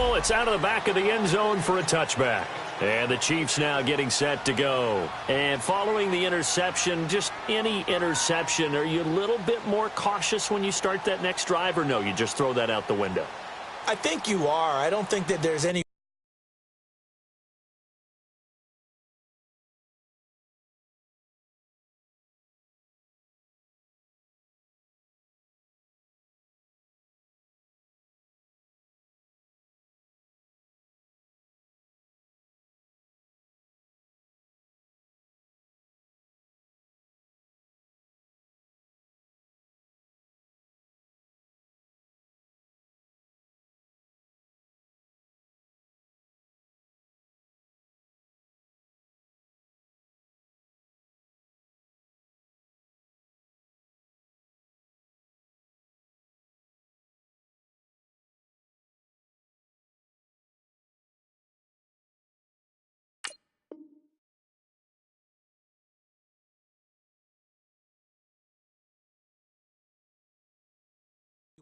ball. It's out of the back of the end zone for a touchback. And the Chiefs now getting set to go. And following the interception, just any interception, are you a little bit more cautious when you start that next drive, or no, you just throw that out the window? I think you are. I don't think that there's any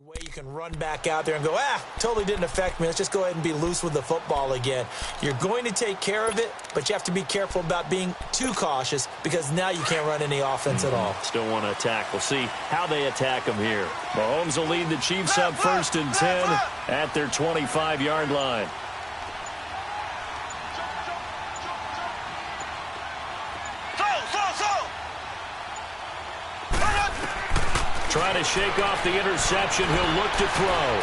way you can run back out there and go, totally didn't affect me. Let's just go ahead and be loose with the football again. You're going to take care of it, but you have to be careful about being too cautious because now you can't run any offense at all. Still want to attack. We'll see how they attack them here. Mahomes will lead the Chiefs up 1st and 10 at their 25-yard line. Trying to shake off the interception. He'll look to throw.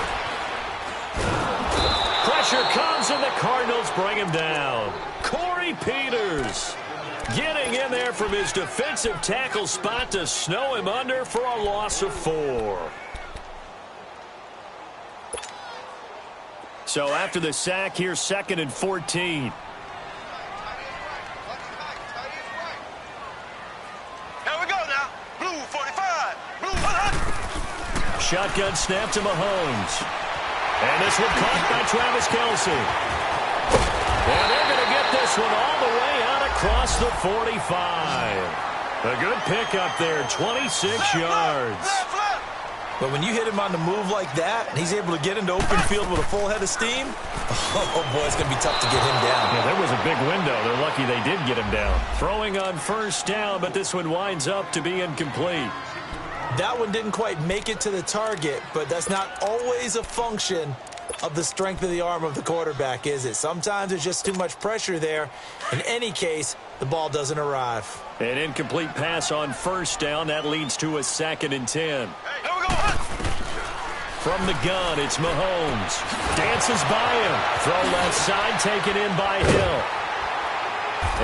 Pressure comes, and the Cardinals bring him down. Corey Peters getting in there from his defensive tackle spot to snow him under for a loss of 4. So after the sack, here's 2nd and 14. Shotgun snap to Mahomes. And this one caught by Travis Kelce. And they're going to get this one all the way out across the 45. A good pickup there, 26 yards. But when you hit him on the move like that, and he's able to get into open field with a full head of steam, oh boy, it's going to be tough to get him down. Yeah, there was a big window. They're lucky they did get him down. Throwing on 1st down, but this one winds up to be incomplete. That one didn't quite make it to the target, but that's not always a function of the strength of the arm of the quarterback, is it? Sometimes there's just too much pressure there. In any case, the ball doesn't arrive. An incomplete pass on 1st down. That leads to a 2nd and 10. From the gun, it's Mahomes. Dances by him. Throw left side, taken in by Hill.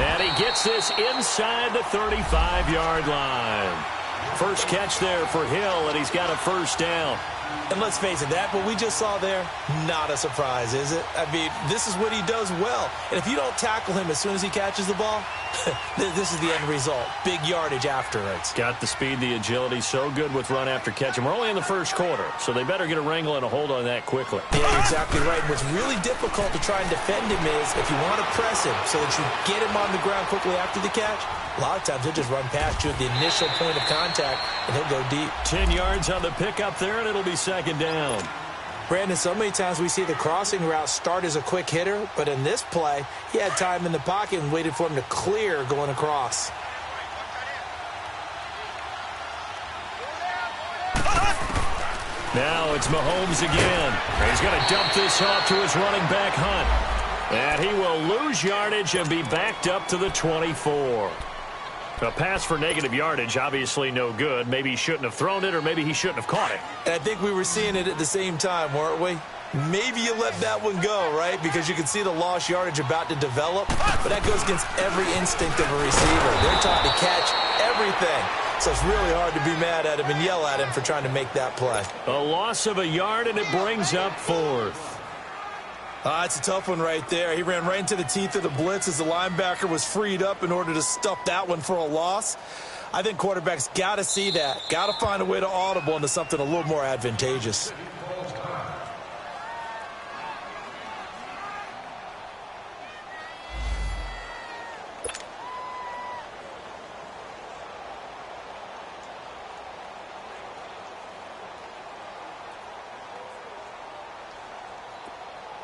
And he gets this inside the 35-yard line. First catch there for Hill, and he's got a 1st down. And let's face it, what we just saw there, not a surprise, is it? I mean, this is what he does well. And if you don't tackle him as soon as he catches the ball, this is the end result. Big yardage afterwards. Got the speed, the agility, so good with run after catch. And we're only in the 1st quarter, so they better get a wrangle and a hold on that quickly. Yeah, you're exactly right. What's really difficult to try and defend him is if you want to press him so that you get him on the ground quickly after the catch, a lot of times he'll just run past you at the initial point of contact, and he'll go deep. 10 yards on the pickup there, and it'll be 2nd down. Brandon, so many times we see the crossing route start as a quick hitter, but in this play, he had time in the pocket and waited for him to clear going across. Now it's Mahomes again. He's going to dump this off to his running back, Hunt. And he will lose yardage and be backed up to the 24. A pass for negative yardage, obviously no good. Maybe he shouldn't have thrown it, or maybe he shouldn't have caught it. And I think we were seeing it at the same time, weren't we? Maybe you let that one go, right? Because you can see the lost yardage about to develop. But that goes against every instinct of a receiver. They're taught to catch everything. So it's really hard to be mad at him and yell at him for trying to make that play. A loss of a yard, and it brings up 4th. It's a tough one right there. He ran right into the teeth of the blitz as the linebacker was freed up in order to stuff that one for a loss. I think quarterbacks got to see that. Got to find a way to audible into something a little more advantageous.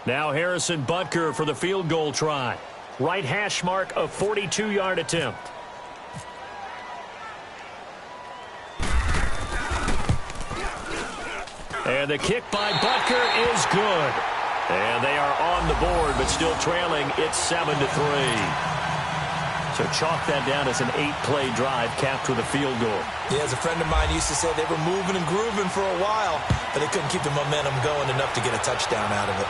Now Harrison Butker for the field goal try. Right hash mark, a 42-yard attempt. And the kick by Butker is good. And they are on the board, but still trailing. It's 7-3. So chalk that down as an 8-play drive capped with a field goal. Yeah, as a friend of mine used to say, they were moving and grooving for a while, but they couldn't keep the momentum going enough to get a touchdown out of it.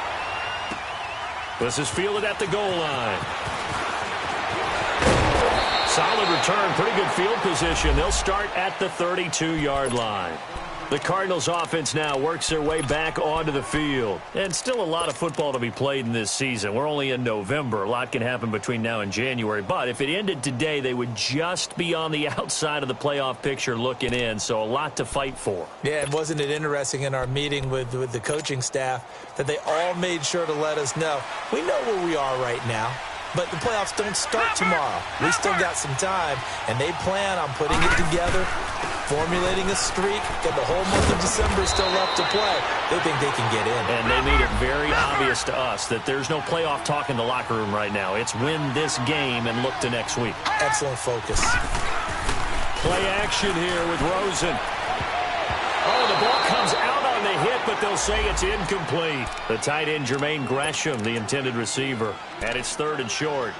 This is fielded at the goal line. Solid return, pretty good field position. They'll start at the 32-yard line. The Cardinals offense now works their way back onto the field. And still a lot of football to be played in this season. We're only in November. A lot can happen between now and January. But if it ended today, they would just be on the outside of the playoff picture looking in. So a lot to fight for. Yeah, and wasn't it interesting in our meeting with the coaching staff that they all made sure to let us know, we know where we are right now. But the playoffs don't start tomorrow. We still got some time, and they plan on putting it together, formulating a streak, get the whole month of December still left to play. They think they can get in. And they made it very obvious to us that there's no playoff talk in the locker room right now. It's win this game and look to next week. Excellent focus. Play action here with Rosen. Oh, the ball comes out on the hit, but they'll say it's incomplete. The tight end, Jermaine Gresham, the intended receiver. And it's 3rd and short.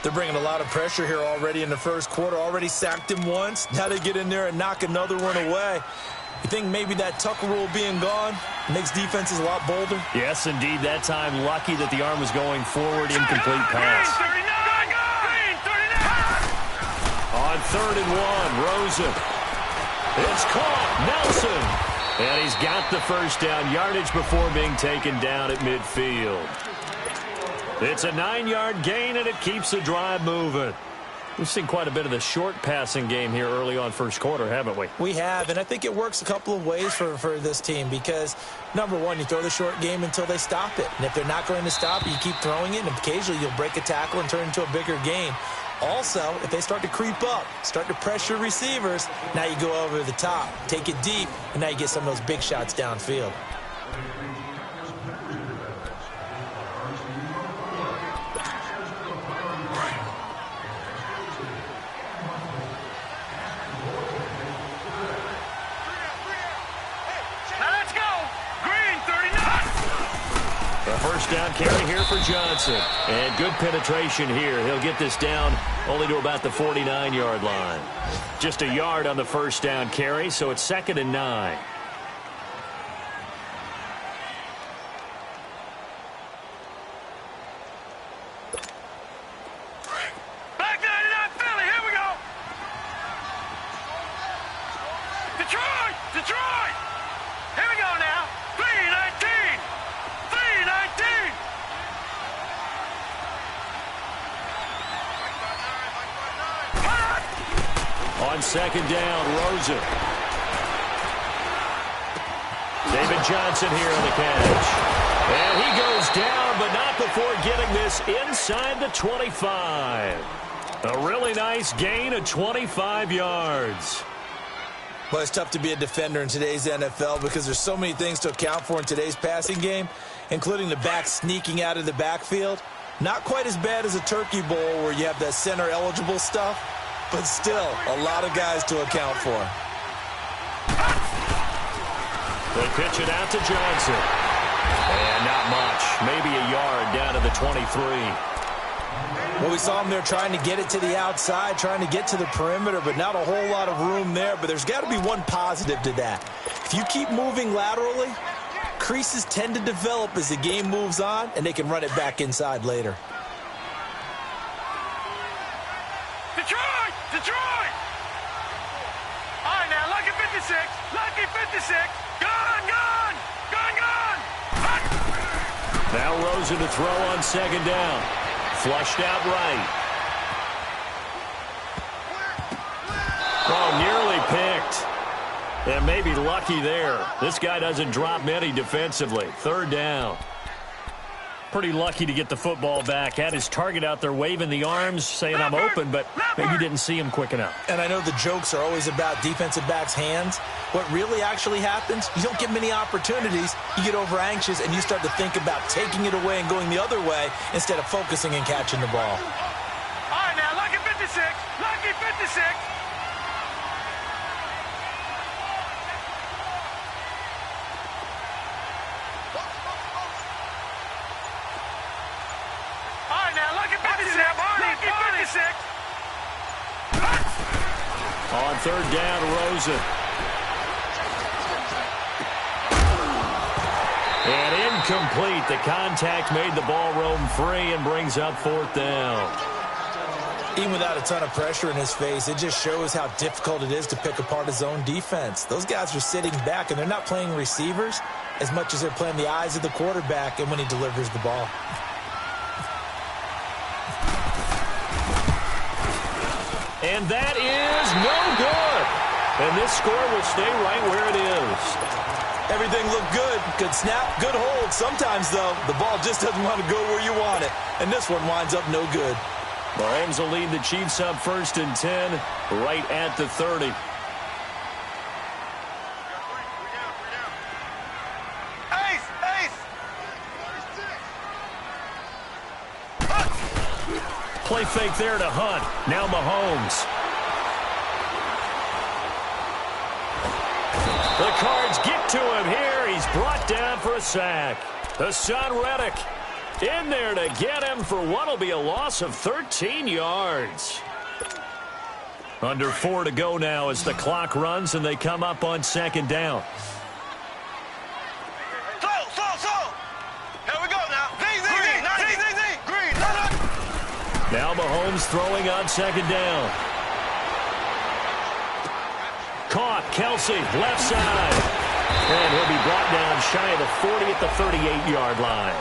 They're bringing a lot of pressure here already in the first quarter. Already sacked him once. Now they get in there and knock another one away. You think maybe that Tucker rule being gone makes defenses a lot bolder? Yes, indeed. That time, lucky that the arm was going forward. Incomplete pass. On 3rd and 1, Rosen. It's caught. Nelson. And he's got the first down. Yardage before being taken down at midfield. It's a 9-yard gain, and it keeps the drive moving. We've seen quite a bit of the short passing game here early on first quarter, haven't we? We have, and I think it works a couple of ways for this team because, number one, you throw the short game until they stop it. And if they're not going to stop it, you keep throwing it, and occasionally you'll break a tackle and turn it into a bigger gain. Also, if they start to creep up, start to pressure receivers, now you go over the top, take it deep, and now you get some of those big shots downfield. First down carry here for Johnson. And good penetration here. He'll get this down only to about the 49-yard line. Just a yard on the first down carry, so it's 2nd and 9. Back 99 Philly, here we go. Detroit, Detroit. Here we go now. 319. 319. On 2nd down, Rosen. David Johnson here on the catch. And he goes down, but not before getting this inside the 25. A really nice gain of 25 yards. Well, it's tough to be a defender in today's NFL because there's so many things to account for in today's passing game, including the back sneaking out of the backfield. Not quite as bad as a turkey bowl where you have that center-eligible stuff, but still a lot of guys to account for. They pitch it out to Johnson. And not much. Maybe a yard down to the 23. Well, we saw him there trying to get it to the outside, trying to get to the perimeter, but not a whole lot of room there. But there's got to be one positive to that. If you keep moving laterally, creases tend to develop as the game moves on, and they can run it back inside later. Detroit! Detroit! All right, now, lucky 56. Lucky 56. Gone, gone! Gone, gone! Hut! Now Rosen to throw on 2nd down. Flushed out right. Oh, nearly picked. And maybe lucky there. This guy doesn't drop many defensively. 3rd down. Pretty lucky to get the football back. Had his target out there waving the arms, saying I'm open, but maybe didn't see him quick enough. And I know the jokes are always about defensive backs' hands. What really actually happens, you don't get many opportunities. You get over anxious, and you start to think about taking it away and going the other way instead of focusing and catching the ball. All right, now, lucky 56. Lucky 56. All right, now, lucky 56. Lucky 56. On third down, Rosen. And incomplete. The contact made the ball roam free and brings up fourth down. Even without a ton of pressure in his face, it just shows how difficult it is to pick apart his own defense. Those guys are sitting back, and they're not playing receivers as much as they're playing the eyes of the quarterback and when he delivers the ball. And that is no good. And this score will stay right where it is. Everything looked good. Good snap, good hold. Sometimes, though, the ball just doesn't want to go where you want it. And this one winds up no good. Mahomes will lead the Chiefs up 1st and 10, right at the 30. Ace, ace. Play fake there to Hunt. Now Mahomes. The Cards get to him here. He's brought down for a sack. Hassan Reddick in there to get him for what will be a loss of 13 yards. Under 4 to go now as the clock runs and they come up on 2nd down. Slow. Here we go now. Z. Green. Now Mahomes throwing on 2nd down. Caught, Kelsey, left side. And he'll be brought down shy of the 40 at the 38-yard line.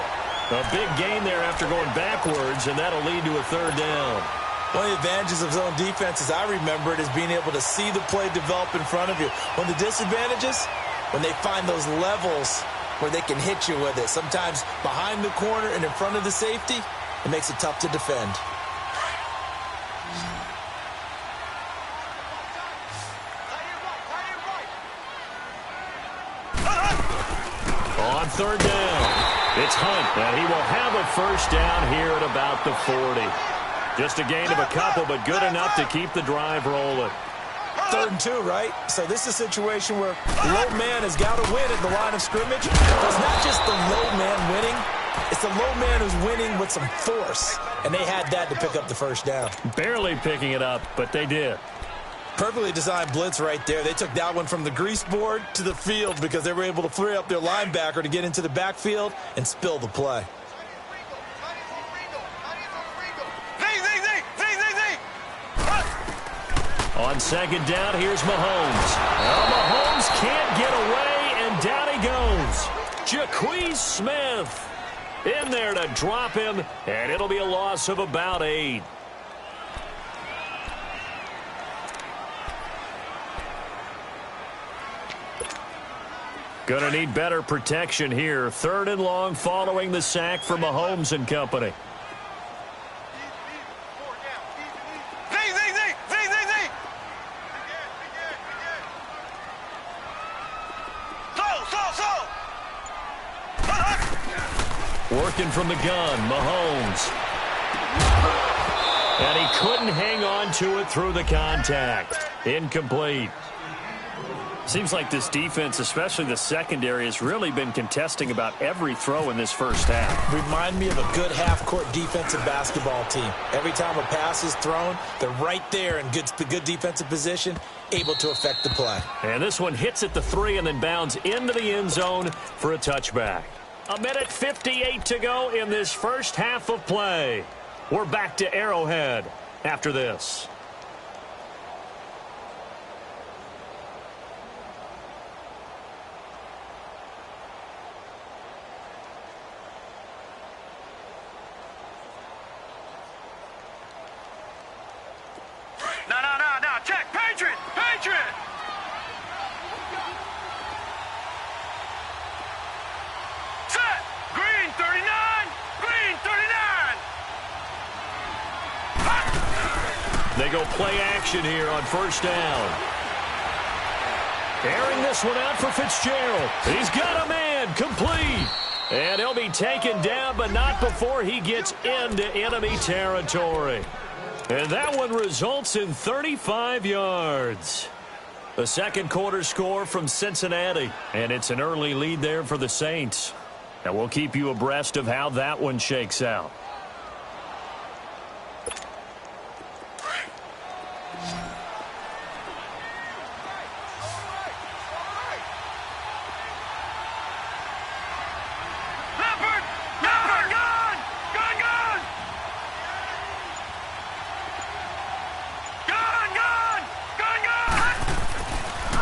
A big gain there after going backwards, and that'll lead to a 3rd down. One of the advantages of zone defense, as I remember it, is being able to see the play develop in front of you. One of the disadvantages, when they find those levels where they can hit you with it, sometimes behind the corner and in front of the safety, it makes it tough to defend. On 3rd down, it's Hunt, and he will have a 1st down here at about the 40. Just a gain of a couple, but good enough to keep the drive rolling. 3rd and 2, right? So this is a situation where the low man has got to win at the line of scrimmage. But it's not just the low man winning. It's the low man who's winning with some force. And they had that to pick up the 1st down. Barely picking it up, but they did. Perfectly designed blitz right there. They took that one from the grease board to the field because they were able to free up their linebacker to get into the backfield and spill the play. On 2nd down, here's Mahomes. Well, Mahomes can't get away, and down he goes. Jacquez Smith in there to drop him, and it'll be a loss of about 8. Gonna need better protection here. 3rd and long following the sack for Mahomes and company. Working from the gun, Mahomes. And he couldn't hang on to it through the contact. Incomplete. Seems like this defense, especially the secondary, has really been contesting about every throw in this 1st half. Remind me of a good half-court defensive basketball team. Every time a pass is thrown, they're right there in good defensive position, able to affect the play. And this one hits at the 3 and then bounds into the end zone for a touchback. 1:58 to go in this 1st half of play. We're back to Arrowhead after this. No. Check. Patriot. Set. Green, 39. They go play action here on first down. Airing this one out for Fitzgerald. He's got a man, complete. And he'll be taken down, but not before he gets into enemy territory. And that one results in 35 yards. The second quarter score from Cincinnati, and it's an early lead there for the Saints. And we'll keep you abreast of how that one shakes out.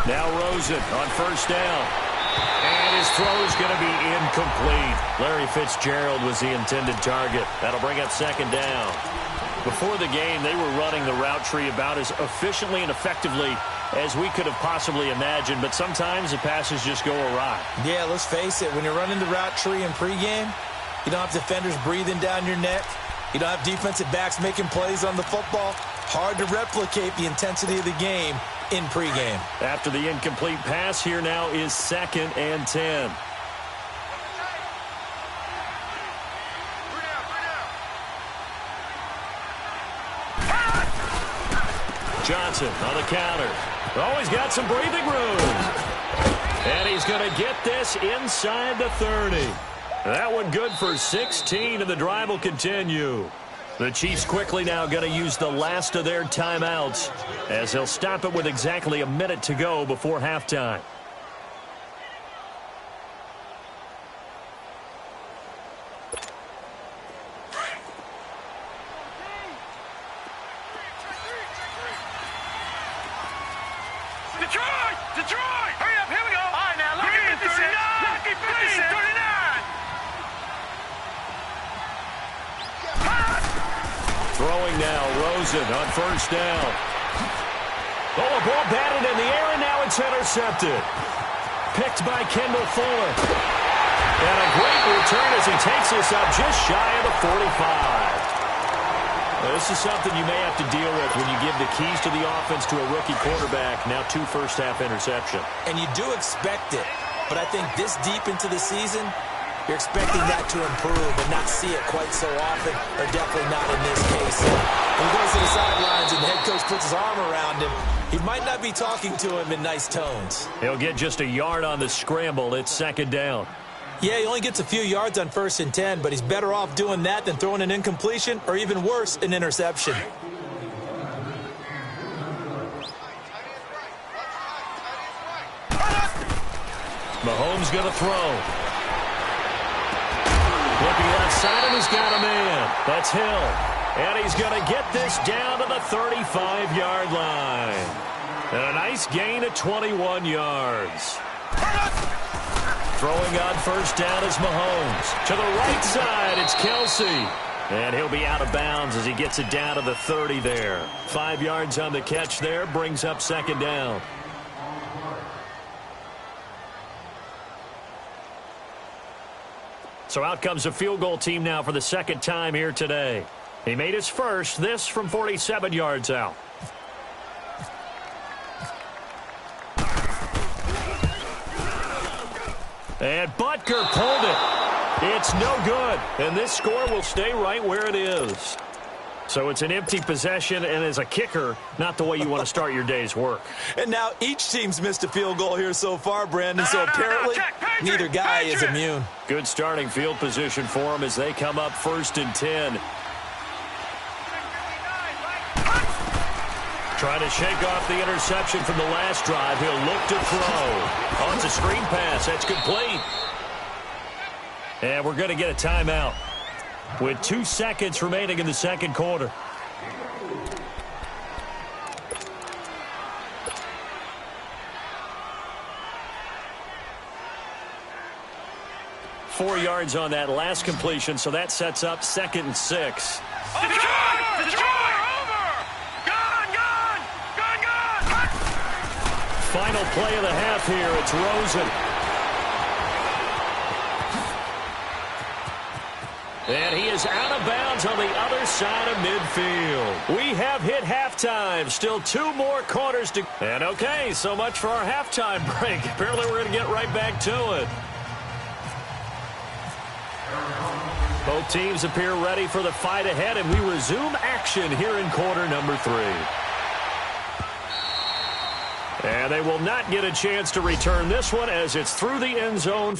Now Rosen on first down. And his throw is going to be incomplete. Larry Fitzgerald was the intended target. That'll bring up second down. Before the game, they were running the route tree about as efficiently and effectively as we could have possibly imagined, but sometimes the passes just go awry. Yeah, let's face it. When you're running the route tree in pregame, you don't have defenders breathing down your neck. You don't have defensive backs making plays on the football. Hard to replicate the intensity of the game in pregame. After the incomplete pass, here now is 2nd and 10. Johnson on the counter. Oh, he's got some breathing room. And he's going to get this inside the 30. That one good for 16, and the drive will continue. The Chiefs quickly now going to use the last of their timeouts as they'll stop it with exactly a minute to go before halftime. Detroit! Hurry up, here we go! All right, now, look at 39! Lucky 39! Throwing now, Rosen on first down. Oh, a ball batted in the air, and now it's intercepted. Picked by Kendall Fuller. And a great return as he takes us up just shy of the 45. Now, this is something you may have to deal with when you give the keys to the offense to a rookie quarterback. Now 2 first-half interceptions. And you do expect it. But I think this deep into the season, you're expecting that to improve and not see it quite so often, or definitely not in this case. When he goes to the sidelines and the head coach puts his arm around him, he might not be talking to him in nice tones. He'll get just a yard on the scramble. It's 2nd down. Yeah, he only gets a few yards on 1st and 10, but he's better off doing that than throwing an incompletion or even worse, an interception. Mahomes going to throw. Looking left side, and he's got a man. That's Hill. And he's going to get this down to the 35-yard line. And a nice gain of 21 yards. Throwing on first down is Mahomes. To the right side, it's Kelsey. And he'll be out of bounds as he gets it down to the 30 there. 5 yards on the catch there, brings up 2nd down. So out comes a field goal team now for the 2nd time here today. He made his first, this from 47 yards out. And Butker pulled it. It's no good. And this score will stay right where it is. So it's an empty possession, and as a kicker, not the way you want to start your day's work. And now each team's missed a field goal here so far, Brandon, so apparently neither guy is immune. Good starting field position for them as they come up 1st and 10. Trying to shake off the interception from the last drive. He'll look to throw. On to screen pass. That's complete. And we're going to get a timeout with 2 seconds remaining in the 2nd quarter. Four yards on that last completion, so that sets up 2nd and 6. Final play of the half here. It's Rosen. And he is out of bounds on the other side of midfield. We have hit halftime. Still 2 more quarters to... And okay, so much for our halftime break. Apparently we're going to get right back to it. Both teams appear ready for the fight ahead, and we resume action here in quarter number 3. And they will not get a chance to return this one as it's through the end zone.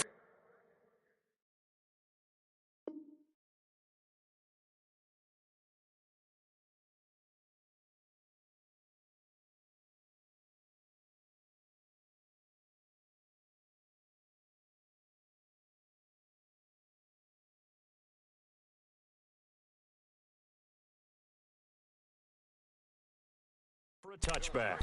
For a touchback.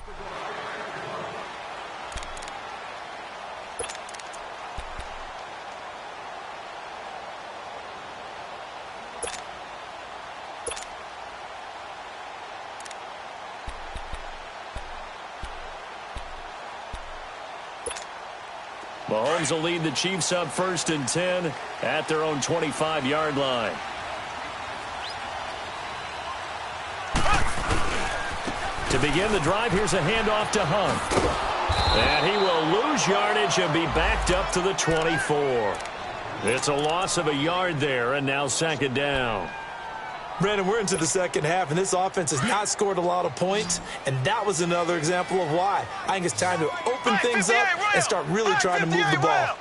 Mahomes will lead the Chiefs up 1st and 10 at their own 25-yard line. To begin the drive, here's a handoff to Hunt. And he will lose yardage and be backed up to the 24. It's a loss of a yard there, and now 2nd down. Brandon, we're into the second half, and this offense has not scored a lot of points, and that was another example of why. I think it's time to open things up and start really trying to move the ball.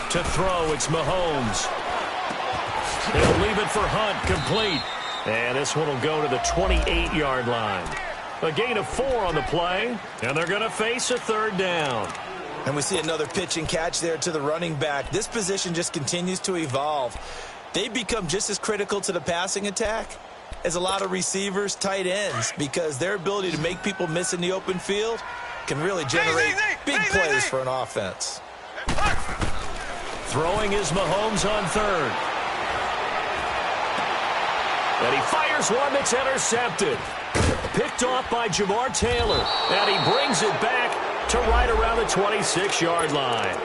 To throw, it's Mahomes. He'll leave it for Hunt, complete. And this one will go to the 28-yard line. A gain of 4 on the play, and they're going to face a 3rd down. And we see another pitch and catch there to the running back. This position just continues to evolve. They become just as critical to the passing attack as a lot of receivers, tight ends, because their ability to make people miss in the open field can really generate big plays for an offense. Throwing is Mahomes on 3rd. And he fires one that's intercepted. Picked off by Jamar Taylor. And he brings it back to right around the 26-yard line.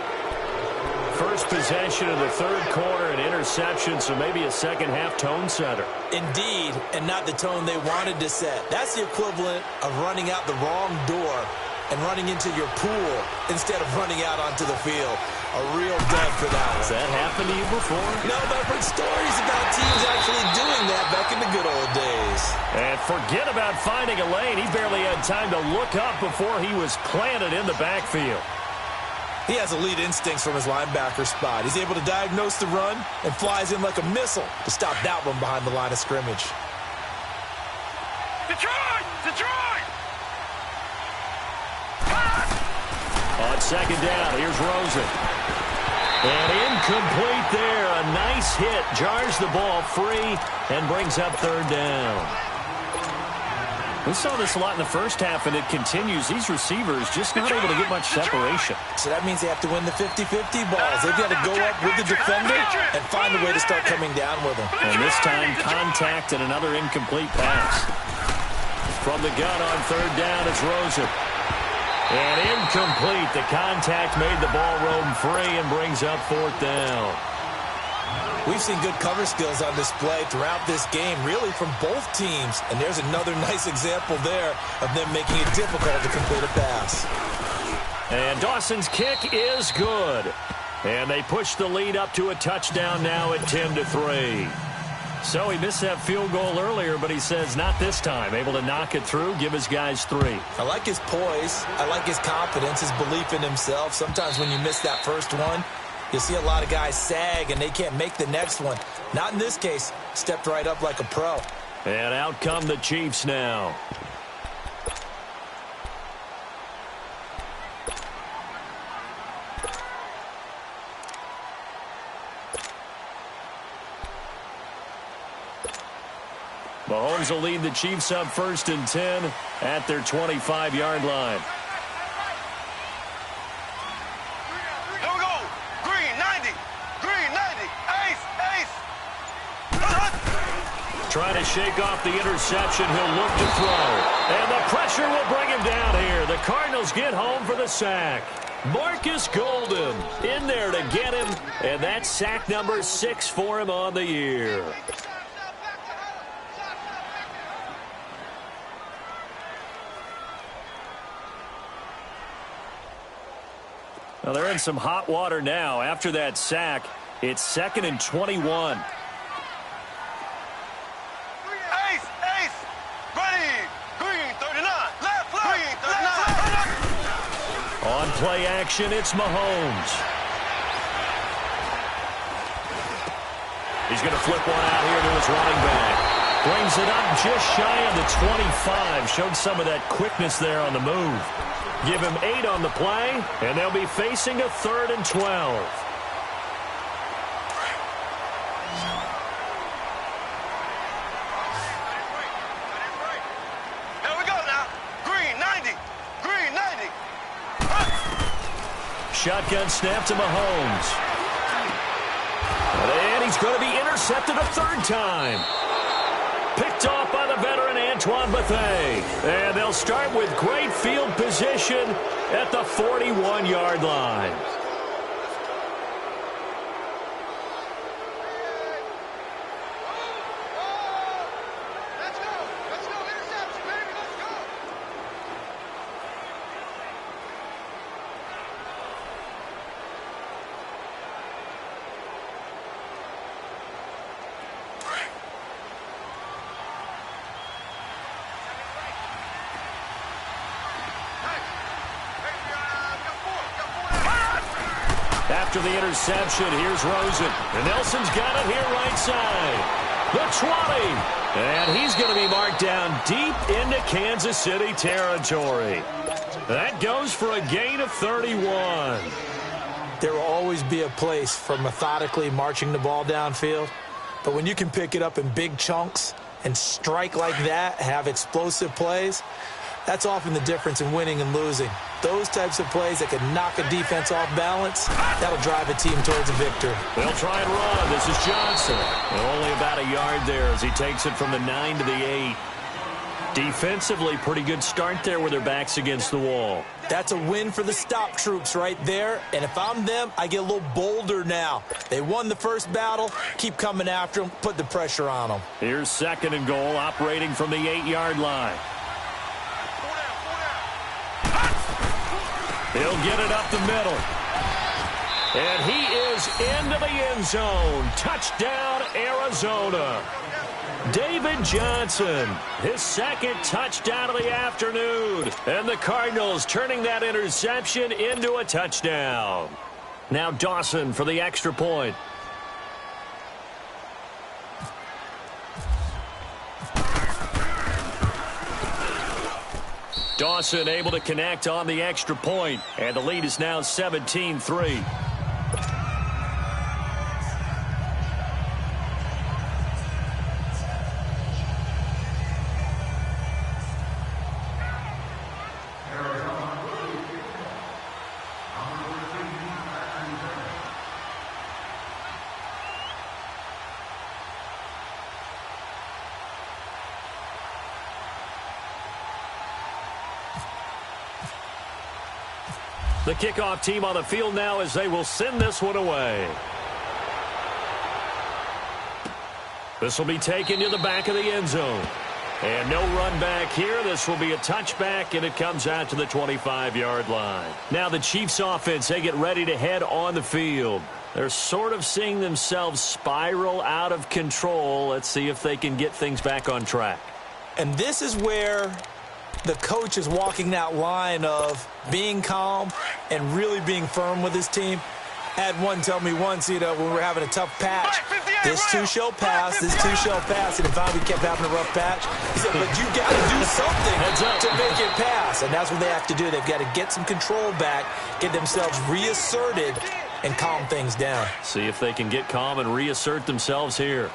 First possession of the 3rd quarter, an interception, so maybe a second-half tone setter. Indeed, and not the tone they wanted to set. That's the equivalent of running out the wrong door and running into your pool instead of running out onto the field. A real dud for that one. Has that happened to you before? No, but I've heard stories about teams actually doing that back in the good old days. And forget about finding a lane. He barely had time to look up before he was planted in the backfield. He has elite instincts from his linebacker spot. He's able to diagnose the run and flies in like a missile to stop that one behind the line of scrimmage. Detroit! Detroit! On 2nd down, here's Rosen. And incomplete there. A nice hit. Jars the ball free and brings up 3rd down. We saw this a lot in the first half, and it continues. These receivers just not able to get much separation. So that means they have to win the 50-50 balls. They've got to go up with the defender and find a way to start coming down with them. And this time, contact and another incomplete pass. From the gun on 3rd down, it's Rosen. And incomplete. The contact made the ball roam free and brings up 4th down. We've seen good cover skills on display throughout this game, really from both teams. And there's another nice example there of them making it difficult to complete a pass. And Dawson's kick is good. And they push the lead up to a touchdown now at 10-3. So he missed that field goal earlier, but he says not this time. Able to knock it through, give his guys 3. I like his poise. I like his confidence, his belief in himself. Sometimes when you miss that first one, you see a lot of guys sag and they can't make the next one. Not in this case. Stepped right up like a pro. And out come the Chiefs now. Mahomes will lead the Chiefs up 1st and 10 at their 25-yard line. Here we go. Green, 90. Green, 90. Ace, ace. Trying to shake off the interception. He'll look to throw. And the pressure will bring him down here. The Cardinals get home for the sack. Marcus Golden in there to get him, and that's sack number 6 for him on the year. Well, they're in some hot water now. After that sack, it's 2nd and 21. Ace, ace, green, green 39, left, green 39. On play action, it's Mahomes. He's going to flip one out here to his running back. Brings it up just shy of the 25. Showed some of that quickness there on the move. Give him 8 on the play, and they'll be facing a 3rd and 12. There we go now. Green 90, green 90. Shotgun snap to Mahomes. And he's going to be intercepted a 3rd time. Picked off by the veteran Antoine Bethea. And they'll start with great field position at the 41-yard line. Let's go, interception, baby, let's go. After the interception, here's Rosen. And Nelson's got it here right side. The 20. And he's going to be marked down deep into Kansas City territory. That goes for a gain of 31. There will always be a place for methodically marching the ball downfield. But when you can pick it up in big chunks and strike like that, have explosive plays, that's often the difference in winning and losing. Those types of plays that can knock a defense off balance, that'll drive a team towards a victory. They'll try and run. This is Johnson. And only about a yard there as he takes it from the 9 to the 8. Defensively, pretty good start there with their backs against the wall. That's a win for the stop troops right there. And if I'm them, I get a little bolder now. They won the first battle. Keep coming after them. Put the pressure on them. Here's 2nd and goal, operating from the 8-yard line. He'll get it up the middle. And he is into the end zone. Touchdown, Arizona. David Johnson, his 2nd touchdown of the afternoon. And the Cardinals turning that interception into a touchdown. Now Dawson for the extra point. Dawson able to connect on the extra point, and the lead is now 17-3. The kickoff team on the field now as they will send this one away. This will be taken to the back of the end zone. And no run back here. This will be a touchback, and it comes out to the 25-yard line. Now the Chiefs offense, they get ready to head on the field. They're sort of seeing themselves spiral out of control. Let's see if they can get things back on track. And this is where the coach is walking that line of being calm and really being firm with his team. I had one tell me once, when we were having a tough patch, this too shall pass, this too shall pass. And finally we kept having a rough patch. He said, but you got to do something to make it pass. And that's what they have to do. They've got to get some control back, get themselves reasserted, and calm things down. See if they can get calm and reassert themselves here.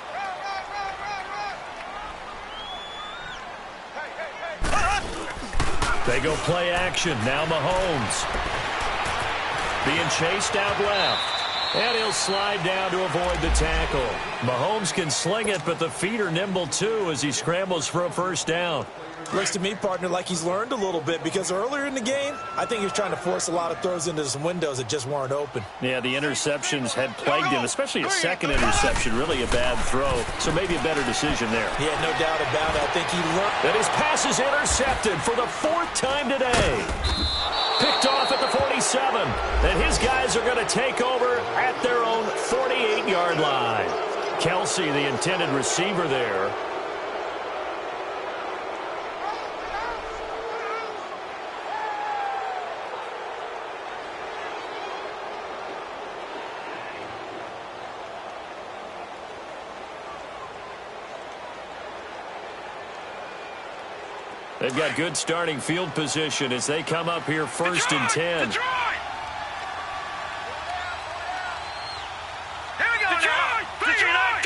They go play action. Now Mahomes being chased out left. And he'll slide down to avoid the tackle. Mahomes can sling it, but the feet are nimble too as he scrambles for a first down. Looks to me, partner, like he's learned a little bit because earlier in the game, I think he was trying to force a lot of throws into some windows that just weren't open. Yeah, the interceptions had plagued him, especially a second interception, really a bad throw. So maybe a better decision there. Yeah, no doubt about it. I think he learned. And his pass is intercepted for the 4th time today. Picked off at the 47. And his guys are going to take over at their own 48-yard line. Kelsey, the intended receiver there. They've got good starting field position as they come up here 1st and 10. Detroit! Here we go now. Detroit!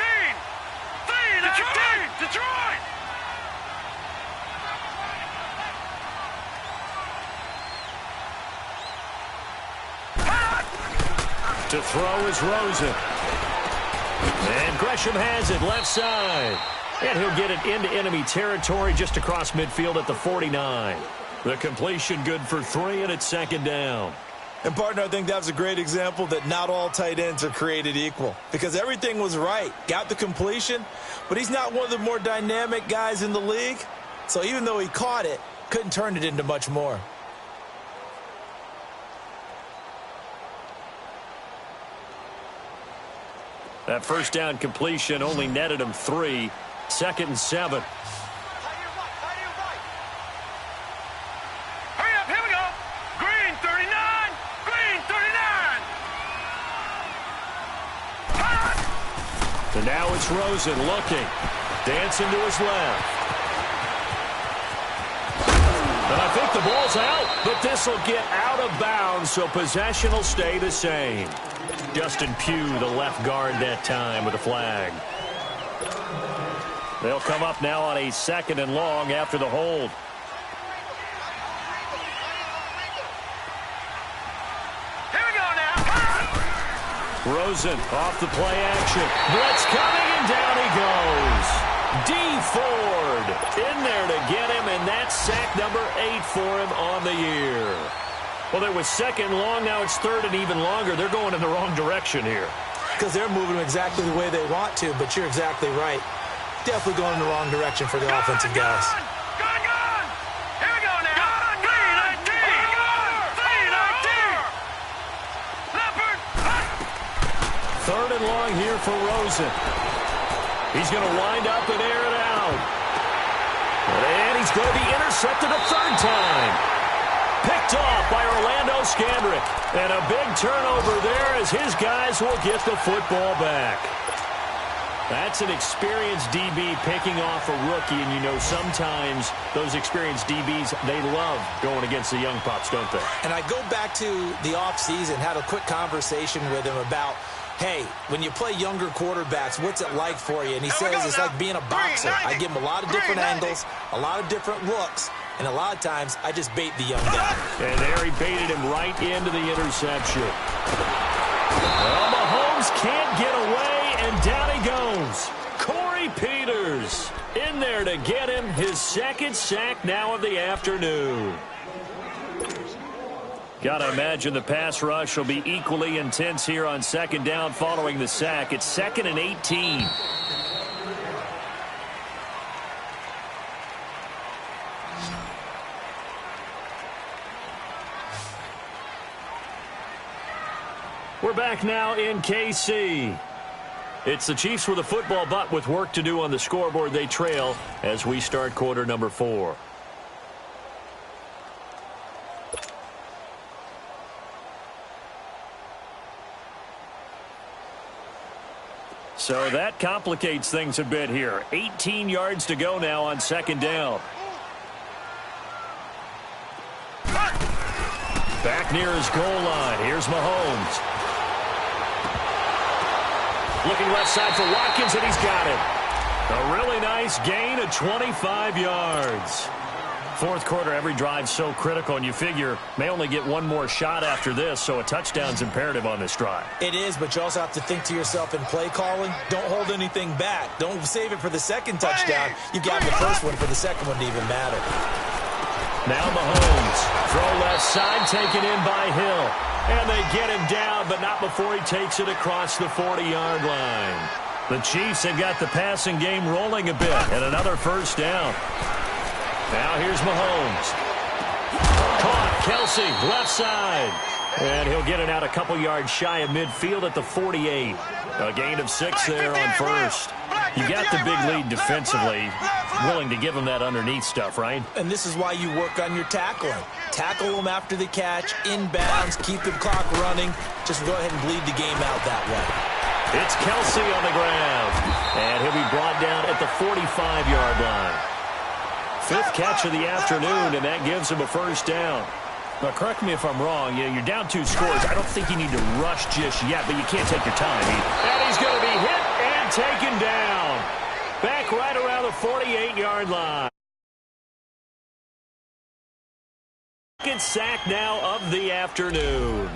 Detroit! To throw is Rosen. And Gresham has it left side. And he'll get it into enemy territory just across midfield at the 49. The completion good for 3, and it's 2nd down. And, partner, I think that was a great example that not all tight ends are created equal because everything was right. Got the completion, but he's not one of the more dynamic guys in the league. So even though he caught it, couldn't turn it into much more. That first down completion only netted him 3. 2nd and 7. Hurry up, here we go. Green 39. Green 39. And now it's Rosen looking. Dancing to his left. And I think the ball's out, but this will get out of bounds, so possession will stay the same. Justin Pugh, the left guard that time with a flag. They'll come up now on a 2nd and long after the hold. Here we go now. Rosen off the play action. Blitz coming, and down he goes. D. Ford in there to get him, and that's sack number 8 for him on the year. Well, there was 2nd long. Now it's 3rd and even longer. They're going in the wrong direction here. Because they're moving exactly the way they want to, but you're exactly right. Definitely going in the wrong direction for the offensive guys. Gone! Here we go now. Green 19. Green 19. Leopard. 3rd and long here for Rosen. He's going to wind up and air it out. And he's going to be intercepted a 3rd time. Picked off by Orlando Scandrick. And a big turnover there as his guys will get the football back. That's an experienced DB picking off a rookie, and you know sometimes those experienced DBs, they love going against the young pups, don't they? And I go back to the offseason, had a quick conversation with him about, hey, when you play younger quarterbacks, what's it like for you? And he says it's like being a boxer. I give him a lot of different angles, a lot of different looks, and a lot of times I just bait the young guy. And there he baited him right into the interception. Well, Mahomes can't get away, and down he goes. Corey Peters in there to get him his 2nd sack now of the afternoon. Gotta imagine the pass rush will be equally intense here on 2nd down following the sack. It's 2nd and 18. We're back now in KC. It's the Chiefs with a football, but with work to do on the scoreboard. They trail as we start quarter number 4. So that complicates things a bit here. 18 yards to go now on 2nd down. Back near his goal line. Here's Mahomes. Looking left side for Watkins, and he's got it. A really nice gain of 25 yards. Fourth quarter, every drive's so critical, and you figure may only get one more shot after this, so a touchdown's imperative on this drive. It is, but you also have to think to yourself in play calling, don't hold anything back. Don't save it for the second touchdown. You've got the first one for the second one to even matter. Now Mahomes, throw left side, taken in by Hill. And they get him down, but not before he takes it across the 40-yard line. The Chiefs have got the passing game rolling a bit, and another first down. Now here's Mahomes. Caught, Kelsey, left side. And he'll get it out a couple yards shy of midfield at the 48. A gain of 6 there on first. You got the big lead defensively. Willing to give him that underneath stuff, right? And this is why you work on your tackling. Tackle them after the catch, inbounds, keep the clock running. Just go ahead and bleed the game out that way. It's Kelsey on the ground. And he'll be brought down at the 45-yard line. Fifth catch of the afternoon, and that gives him a first down. Now, correct me if I'm wrong. You're down 2 scores. I don't think you need to rush just yet, but you can't take your time. And he's going to be hit and taken down. Back right around the 48-yard line. Second sack now of the afternoon.